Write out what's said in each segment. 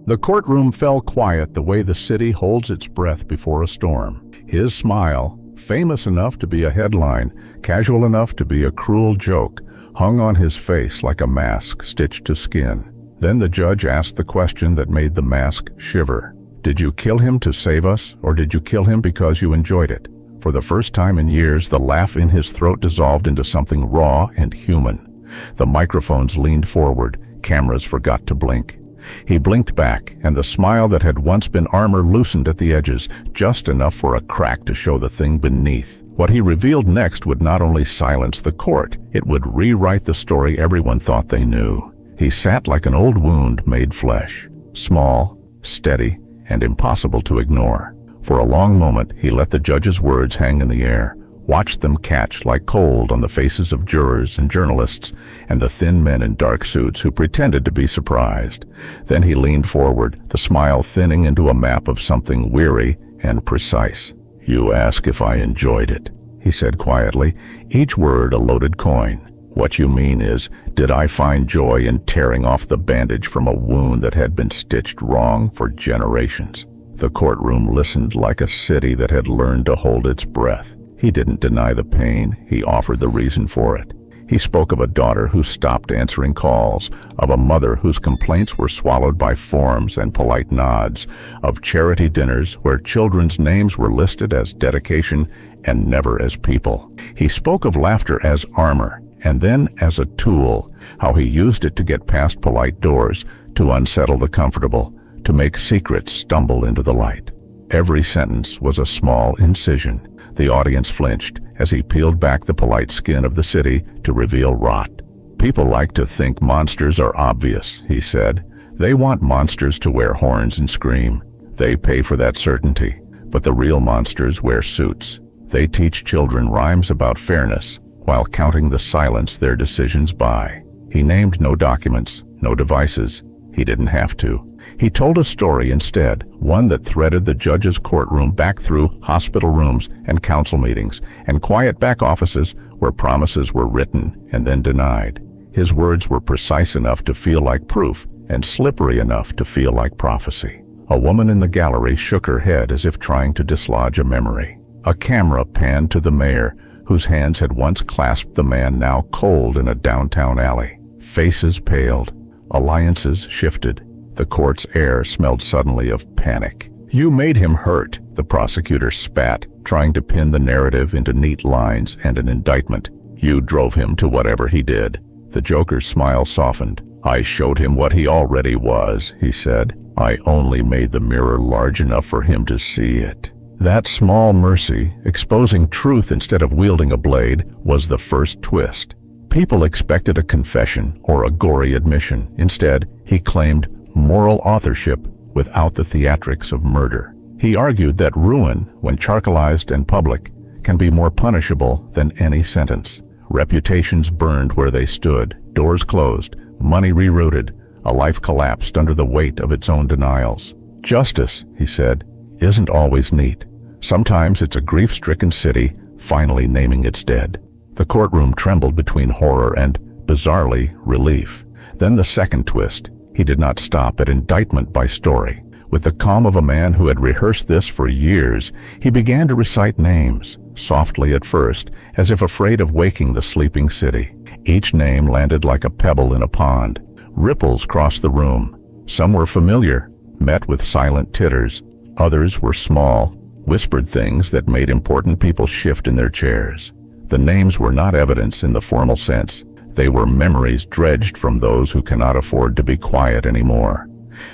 The courtroom fell quiet the way the city holds its breath before a storm. His smile, famous enough to be a headline, casual enough to be a cruel joke, hung on his face like a mask stitched to skin. Then the judge asked the question that made the mask shiver. Did you kill him to save us, or did you kill him because you enjoyed it? For the first time in years, the laugh in his throat dissolved into something raw and human. The microphones leaned forward, cameras forgot to blink. He blinked back, and the smile that had once been armor loosened at the edges, just enough for a crack to show the thing beneath. What he revealed next would not only silence the court, it would rewrite the story everyone thought they knew. He sat like an old wound made flesh, small, steady, and impossible to ignore. For a long moment, he let the judge's words hang in the air, watched them catch like cold on the faces of jurors and journalists and the thin men in dark suits who pretended to be surprised. Then he leaned forward, the smile thinning into a map of something weary and precise. "You ask if I enjoyed it," he said quietly, each word a loaded coin. "What you mean is, did I find joy in tearing off the bandage from a wound that had been stitched wrong for generations?" The courtroom listened like a city that had learned to hold its breath. He didn't deny the pain, he offered the reason for it. He spoke of a daughter who stopped answering calls, of a mother whose complaints were swallowed by forms and polite nods, of charity dinners where children's names were listed as dedication and never as people. He spoke of laughter as armor, and then as a tool, how he used it to get past polite doors, to unsettle the comfortable, to make secrets stumble into the light. Every sentence was a small incision. The audience flinched as he peeled back the polite skin of the city to reveal rot. "People like to think monsters are obvious," he said. "They want monsters to wear horns and scream. They pay for that certainty. But the real monsters wear suits. They teach children rhymes about fairness while counting the silence their decisions buy." He named no documents, no devices. He didn't have to. He told a story instead, one that threaded the judge's courtroom back through hospital rooms and council meetings and quiet back offices where promises were written and then denied. His words were precise enough to feel like proof and slippery enough to feel like prophecy. A woman in the gallery shook her head as if trying to dislodge a memory. A camera panned to the mayor, whose hands had once clasped the man now cold in a downtown alley. Faces paled. Alliances shifted. The court's air smelled suddenly of panic. "You made him hurt," the prosecutor spat, trying to pin the narrative into neat lines and an indictment. "You drove him to whatever he did." The Joker's smile softened. "I showed him what he already was," he said. "I only made the mirror large enough for him to see it." That small mercy, exposing truth instead of wielding a blade, was the first twist. People expected a confession or a gory admission. Instead, he claimed moral authorship without the theatrics of murder. He argued that ruin, when charcoalized and public, can be more punishable than any sentence. Reputations burned where they stood, doors closed, money rerouted, a life collapsed under the weight of its own denials. "Justice," he said, "isn't always neat. Sometimes it's a grief-stricken city finally naming its dead." The courtroom trembled between horror and, bizarrely, relief. Then the second twist. He did not stop at indictment by story. With the calm of a man who had rehearsed this for years, he began to recite names, softly at first, as if afraid of waking the sleeping city. Each name landed like a pebble in a pond. Ripples crossed the room. Some were familiar, met with silent titters. Others were small, whispered things that made important people shift in their chairs. The names were not evidence in the formal sense. They were memories dredged from those who cannot afford to be quiet anymore.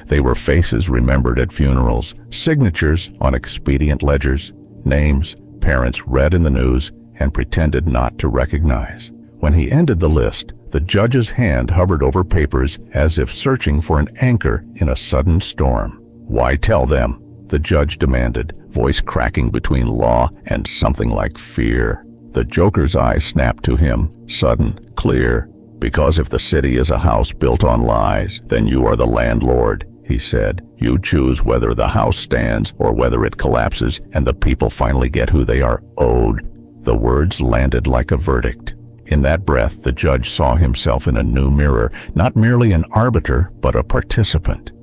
They were faces remembered at funerals, signatures on expedient ledgers, names parents read in the news and pretended not to recognize. When he ended the list, the judge's hand hovered over papers as if searching for an anchor in a sudden storm. "Why tell them?" the judge demanded, voice cracking between law and something like fear. The Joker's eyes snapped to him, sudden, clear. "Because if the city is a house built on lies, then you are the landlord," he said. "You choose whether the house stands or whether it collapses, and the people finally get who they are owed." The words landed like a verdict. In that breath, the judge saw himself in a new mirror, not merely an arbiter, but a participant.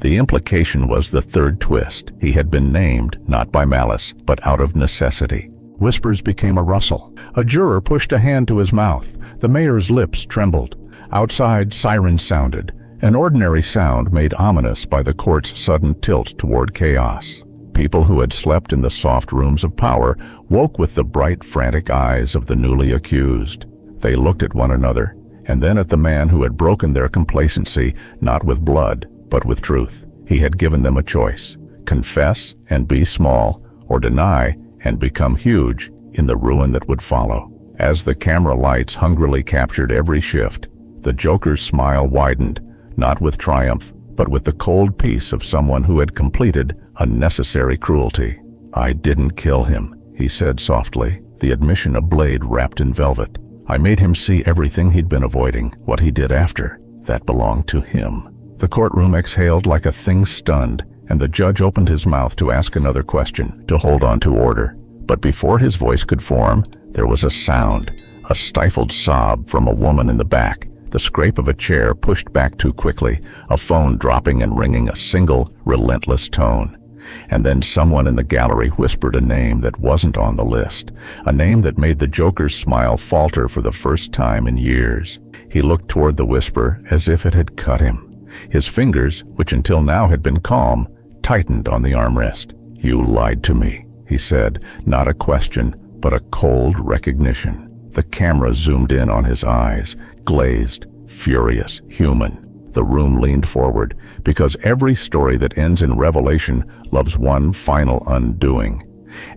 The implication was the third twist. He had been named, not by malice, but out of necessity. Whispers became a rustle. A juror pushed a hand to his mouth. The mayor's lips trembled. Outside, sirens sounded, an ordinary sound made ominous by the court's sudden tilt toward chaos. People who had slept in the soft rooms of power woke with the bright, frantic eyes of the newly accused. They looked at one another, and then at the man who had broken their complacency, not with blood, but with truth. He had given them a choice: confess and be small, or deny and become huge in the ruin that would follow. As the camera lights hungrily captured every shift, the Joker's smile widened, not with triumph, but with the cold peace of someone who had completed unnecessary cruelty. "I didn't kill him," he said softly, the admission a blade wrapped in velvet. "I made him see everything he'd been avoiding. What he did after, that belonged to him." The courtroom exhaled like a thing stunned, and the judge opened his mouth to ask another question, to hold on to order. But before his voice could form, there was a sound, a stifled sob from a woman in the back, the scrape of a chair pushed back too quickly, a phone dropping and ringing a single, relentless tone. And then someone in the gallery whispered a name that wasn't on the list, a name that made the Joker's smile falter for the first time in years. He looked toward the whisper as if it had cut him. His fingers, which until now had been calm, tightened on the armrest. "You lied to me," he said, not a question, but a cold recognition. The camera zoomed in on his eyes, glazed, furious, human. The room leaned forward, because every story that ends in revelation loves one final undoing.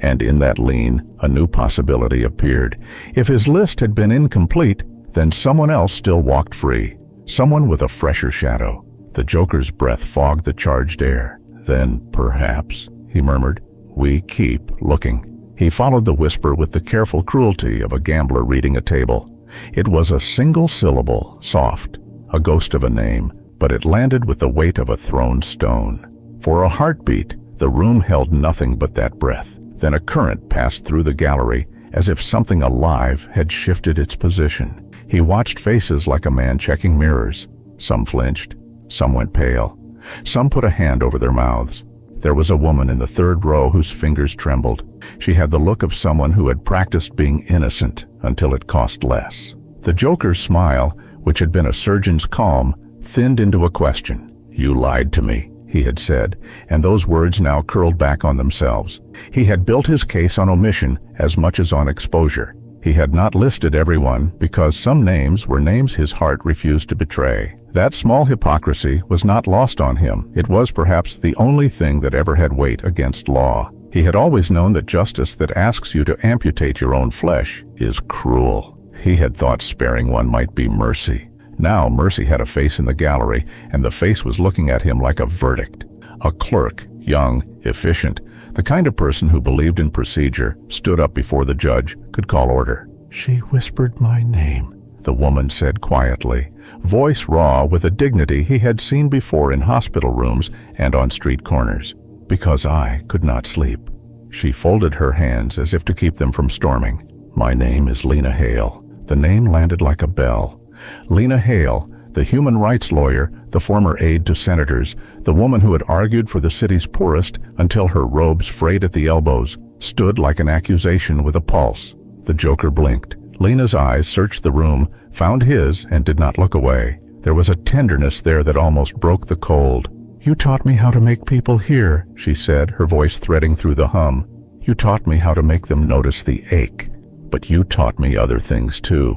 And in that lean, a new possibility appeared. If his list had been incomplete, then someone else still walked free. Someone with a fresher shadow. The Joker's breath fogged the charged air. "Then, perhaps," he murmured, "we keep looking." He followed the whisper with the careful cruelty of a gambler reading a table. It was a single syllable, soft, a ghost of a name, but it landed with the weight of a thrown stone. For a heartbeat, the room held nothing but that breath. Then a current passed through the gallery, as if something alive had shifted its position. He watched faces like a man checking mirrors. Some flinched, some went pale, some put a hand over their mouths. There was a woman in the third row whose fingers trembled. She had the look of someone who had practiced being innocent until it cost less. The Joker's smile, which had been a surgeon's calm, thinned into a question. "You lied to me," he had said, and those words now curled back on themselves. He had built his case on omission as much as on exposure. He had not listed everyone because some names were names his heart refused to betray. That small hypocrisy was not lost on him. It was perhaps the only thing that ever had weight against law. He had always known that justice that asks you to amputate your own flesh is cruel. He had thought sparing one might be mercy. Now mercy had a face in the gallery, and the face was looking at him like a verdict. A clerk, young, efficient, the kind of person who believed in procedure, stood up before the judge, could call order. "She whispered my name," the woman said quietly, voice raw with a dignity he had seen before in hospital rooms and on street corners. "Because I could not sleep." She folded her hands as if to keep them from storming. "My name is Lena Hale." The name landed like a bell. Lena Hale, the human rights lawyer, the former aide to senators, the woman who had argued for the city's poorest until her robes frayed at the elbows, stood like an accusation with a pulse. The Joker blinked. Lena's eyes searched the room, found his, and did not look away. There was a tenderness there that almost broke the cold. "You taught me how to make people hear," she said, her voice threading through the hum. "You taught me how to make them notice the ache. But you taught me other things too.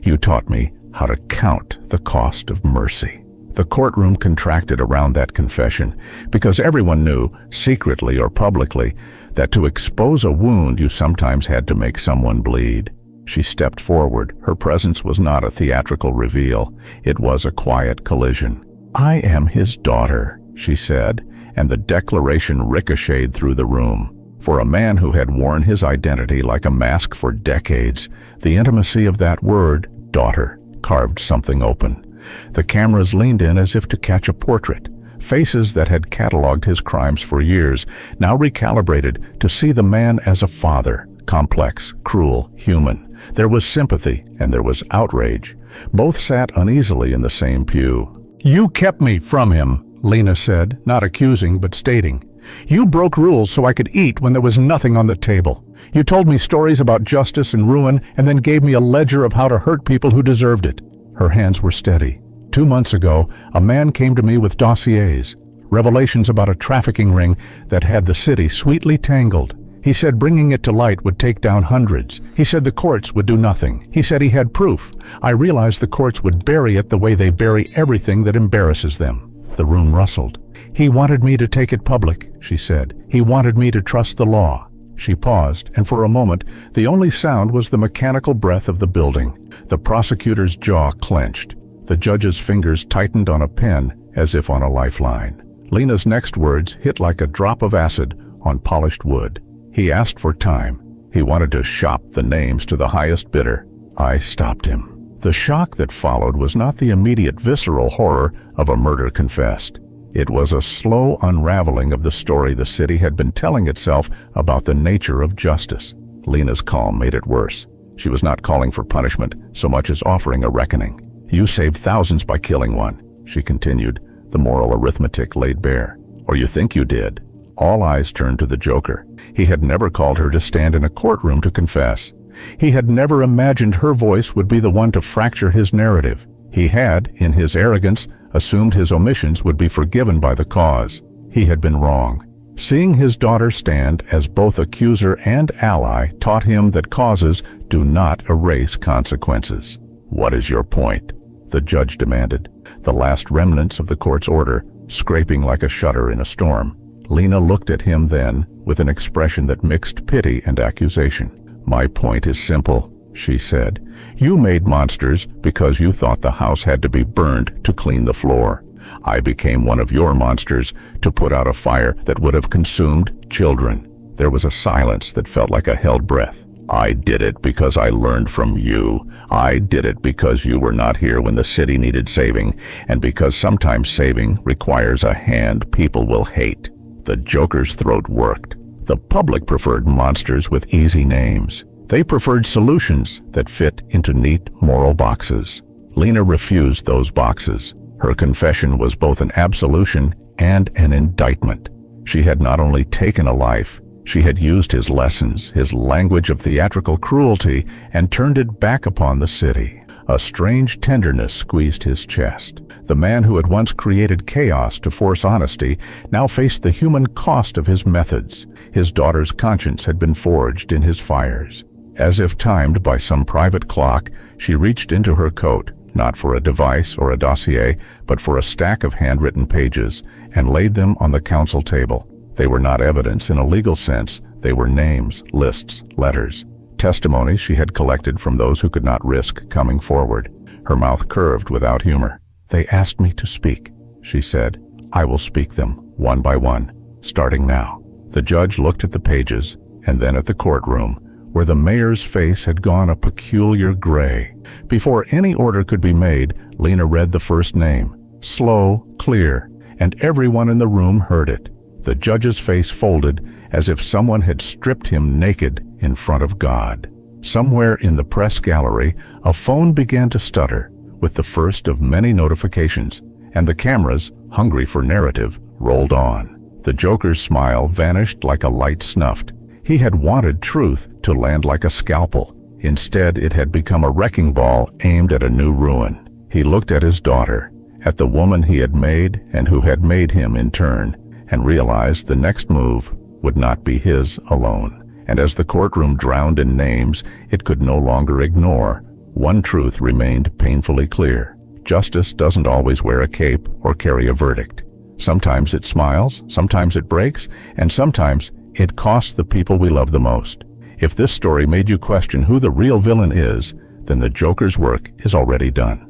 You taught me how to count the cost of mercy." The courtroom contracted around that confession, because everyone knew, secretly or publicly, that to expose a wound you sometimes had to make someone bleed. She stepped forward. Her presence was not a theatrical reveal. It was a quiet collision. "I am his daughter," she said, and the declaration ricocheted through the room. For a man who had worn his identity like a mask for decades, the intimacy of that word, daughter, carved something open. The cameras leaned in as if to catch a portrait. Faces that had cataloged his crimes for years, now recalibrated to see the man as a father, complex, cruel, human. There was sympathy and there was outrage. Both sat uneasily in the same pew. "You kept me from him," Lena said, not accusing but stating. "You broke rules so I could eat when there was nothing on the table. You told me stories about justice and ruin and then gave me a ledger of how to hurt people who deserved it." Her hands were steady. 2 months ago, a man came to me with dossiers, revelations about a trafficking ring that had the city sweetly tangled. He said bringing it to light would take down hundreds. He said the courts would do nothing. He said he had proof. I realized the courts would bury it the way they bury everything that embarrasses them. The room rustled. "He wanted me to take it public," she said. "He wanted me to trust the law." She paused, and for a moment, the only sound was the mechanical breath of the building. The prosecutor's jaw clenched. The judge's fingers tightened on a pen as if on a lifeline. Lena's next words hit like a drop of acid on polished wood. "He asked for time. He wanted to shop the names to the highest bidder. I stopped him." The shock that followed was not the immediate visceral horror of a murder confessed. It was a slow unraveling of the story the city had been telling itself about the nature of justice. Lena's calm made it worse. She was not calling for punishment so much as offering a reckoning. "You saved thousands by killing one," she continued, the moral arithmetic laid bare. "Or you think you did." All eyes turned to the Joker. He had never called her to stand in a courtroom to confess. He had never imagined her voice would be the one to fracture his narrative. He had, in his arrogance, assumed his omissions would be forgiven by the cause. He had been wrong. Seeing his daughter stand as both accuser and ally taught him that causes do not erase consequences. "What is your point?" the judge demanded, the last remnants of the court's order scraping like a shutter in a storm. Lena looked at him then with an expression that mixed pity and accusation. "My point is simple," she said. "You made monsters because you thought the house had to be burned to clean the floor. I became one of your monsters to put out a fire that would have consumed children." There was a silence that felt like a held breath. "I did it because I learned from you. I did it because you were not here when the city needed saving, and because sometimes saving requires a hand people will hate." The Joker's throat worked. The public preferred monsters with easy names. They preferred solutions that fit into neat moral boxes. Lena refused those boxes. Her confession was both an absolution and an indictment. She had not only taken a life, she had used his lessons, his language of theatrical cruelty, and turned it back upon the city. A strange tenderness squeezed his chest. The man who had once created chaos to force honesty now faced the human cost of his methods. His daughter's conscience had been forged in his fires. As if timed by some private clock, she reached into her coat, not for a device or a dossier, but for a stack of handwritten pages, and laid them on the counsel table. They were not evidence in a legal sense. They were names, lists, letters, testimonies she had collected from those who could not risk coming forward. Her mouth curved without humor. "They asked me to speak," she said. "I will speak them, one by one, starting now." The judge looked at the pages, and then at the courtroom, where the mayor's face had gone a peculiar gray. Before any order could be made, Lena read the first name, slow, clear, and everyone in the room heard it. The judge's face folded as if someone had stripped him naked in front of God. Somewhere in the press gallery, a phone began to stutter with the first of many notifications, and the cameras, hungry for narrative, rolled on. The Joker's smile vanished like a light snuffed. He had wanted truth to land like a scalpel. Instead, it had become a wrecking ball aimed at a new ruin. He looked at his daughter, at the woman he had made and who had made him in turn, and realized the next move would not be his alone. And as the courtroom drowned in names it could no longer ignore, one truth remained painfully clear. Justice doesn't always wear a cape or carry a verdict. Sometimes it smiles, sometimes it breaks, and sometimes it costs the people we love the most. If this story made you question who the real villain is, then the Joker's work is already done.